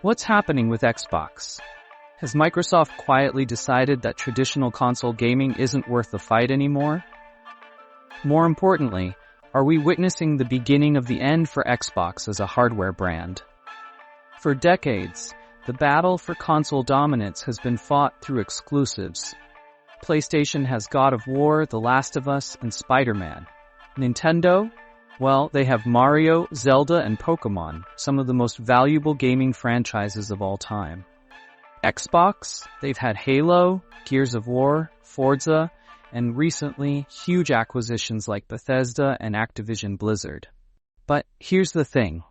What's happening with Xbox? Has Microsoft quietly decided that traditional console gaming isn't worth the fight anymore? More importantly, are we witnessing the beginning of the end for Xbox as a hardware brand? For decades, the battle for console dominance has been fought through exclusives. PlayStation has God of War, The Last of Us, and Spider-Man. Nintendo? Well, they have Mario, Zelda, and Pokémon, some of the most valuable gaming franchises of all time. Xbox? They've had Halo, Gears of War, Forza, and recently, huge acquisitions like Bethesda and Activision Blizzard. But here's the thing.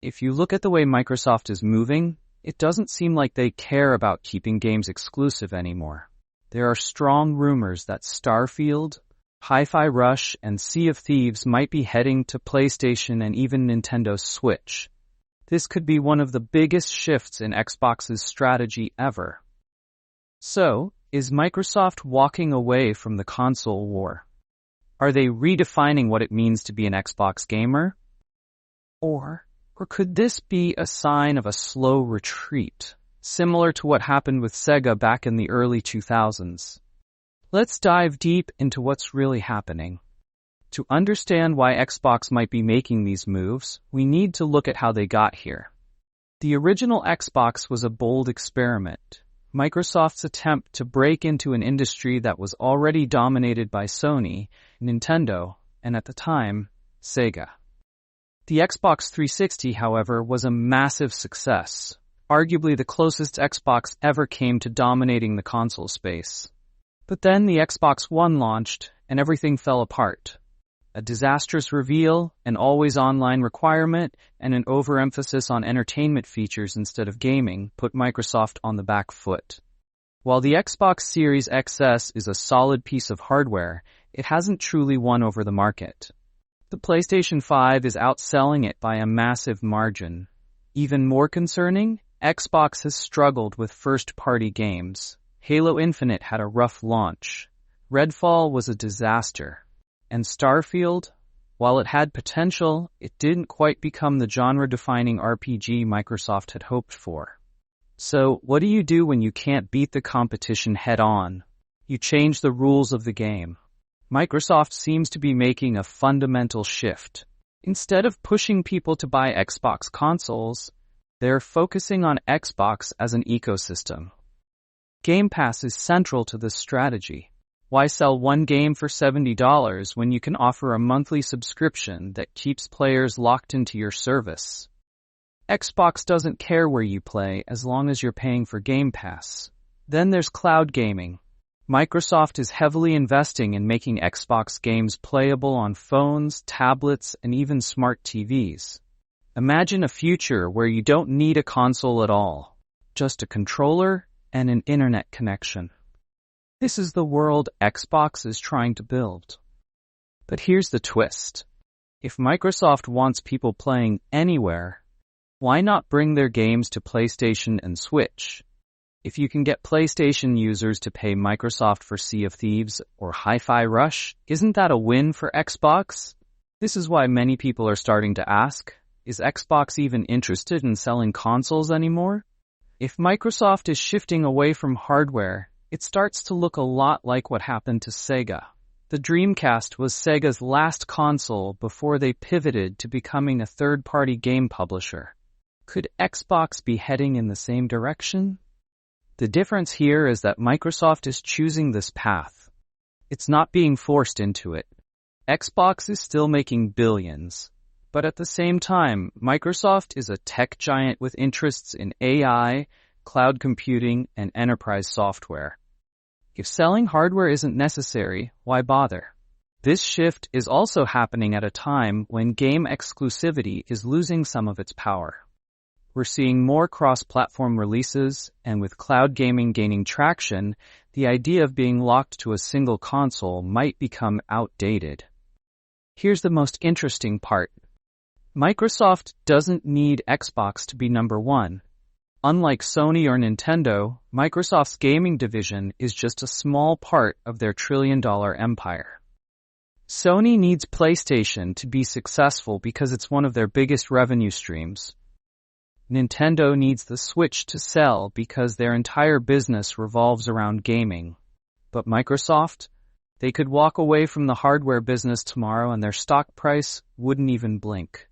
If you look at the way Microsoft is moving, it doesn't seem like they care about keeping games exclusive anymore. There are strong rumors that Starfield, Hi-Fi Rush, and Sea of Thieves might be heading to PlayStation and even Nintendo Switch. This could be one of the biggest shifts in Xbox's strategy ever. So, is Microsoft walking away from the console war? Are they redefining what it means to be an Xbox gamer? Or could this be a sign of a slow retreat, similar to what happened with Sega back in the early 2000s? Let's dive deep into what's really happening. To understand why Xbox might be making these moves, we need to look at how they got here. The original Xbox was a bold experiment, Microsoft's attempt to break into an industry that was already dominated by Sony, Nintendo, and at the time, Sega. The Xbox 360, however, was a massive success, arguably the closest Xbox ever came to dominating the console space. But then the Xbox One launched, and everything fell apart. A disastrous reveal, an always online requirement, and an overemphasis on entertainment features instead of gaming put Microsoft on the back foot. While the Xbox Series XS is a solid piece of hardware, it hasn't truly won over the market. The PlayStation 5 is outselling it by a massive margin. Even more concerning, Xbox has struggled with first-party games. Halo Infinite had a rough launch. Redfall was a disaster. And Starfield, while it had potential, it didn't quite become the genre-defining RPG Microsoft had hoped for. So, what do you do when you can't beat the competition head-on? You change the rules of the game. Microsoft seems to be making a fundamental shift. Instead of pushing people to buy Xbox consoles, they're focusing on Xbox as an ecosystem. Game Pass is central to this strategy. Why sell one game for $70 when you can offer a monthly subscription that keeps players locked into your service? Xbox doesn't care where you play as long as you're paying for Game Pass. Then there's cloud gaming. Microsoft is heavily investing in making Xbox games playable on phones, tablets, and even smart TVs. Imagine a future where you don't need a console at all, just a controller and an internet connection. This is the world Xbox is trying to build. But here's the twist. If Microsoft wants people playing anywhere, why not bring their games to PlayStation and Switch? If you can get PlayStation users to pay Microsoft for Sea of Thieves or Hi-Fi Rush, isn't that a win for Xbox? This is why many people are starting to ask, is Xbox even interested in selling consoles anymore? If Microsoft is shifting away from hardware, it starts to look a lot like what happened to Sega. The Dreamcast was Sega's last console before they pivoted to becoming a third-party game publisher. Could Xbox be heading in the same direction? The difference here is that Microsoft is choosing this path. It's not being forced into it. Xbox is still making billions. But at the same time, Microsoft is a tech giant with interests in AI, cloud computing, and enterprise software. If selling hardware isn't necessary, why bother? This shift is also happening at a time when game exclusivity is losing some of its power. We're seeing more cross-platform releases, and with cloud gaming gaining traction, the idea of being locked to a single console might become outdated. Here's the most interesting part. Microsoft doesn't need Xbox to be number one. Unlike Sony or Nintendo, Microsoft's gaming division is just a small part of their trillion-dollar empire. Sony needs PlayStation to be successful because it's one of their biggest revenue streams. Nintendo needs the Switch to sell because their entire business revolves around gaming. But Microsoft? They could walk away from the hardware business tomorrow and their stock price wouldn't even blink.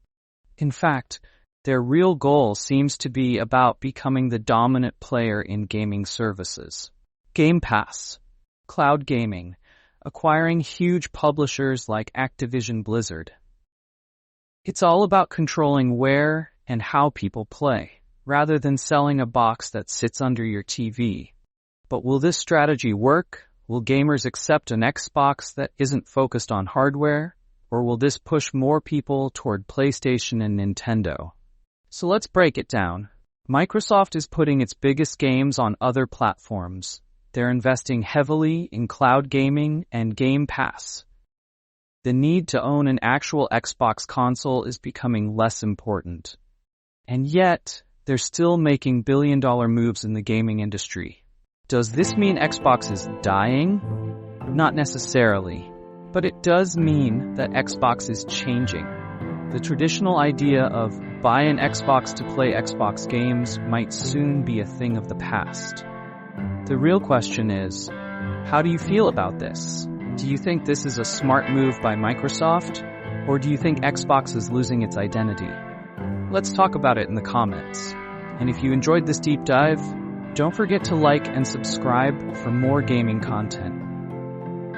In fact, their real goal seems to be about becoming the dominant player in gaming services. Game Pass, cloud gaming, acquiring huge publishers like Activision Blizzard. It's all about controlling where and how people play, rather than selling a box that sits under your TV. But will this strategy work? Will gamers accept an Xbox that isn't focused on hardware? Or will this push more people toward PlayStation and Nintendo? So let's break it down. Microsoft is putting its biggest games on other platforms. They're investing heavily in cloud gaming and Game Pass. The need to own an actual Xbox console is becoming less important. And yet, they're still making billion-dollar moves in the gaming industry. Does this mean Xbox is dying? Not necessarily. But it does mean that Xbox is changing. The traditional idea of buy an Xbox to play Xbox games might soon be a thing of the past. The real question is, how do you feel about this? Do you think this is a smart move by Microsoft? Or do you think Xbox is losing its identity? Let's talk about it in the comments. And if you enjoyed this deep dive, don't forget to like and subscribe for more gaming content.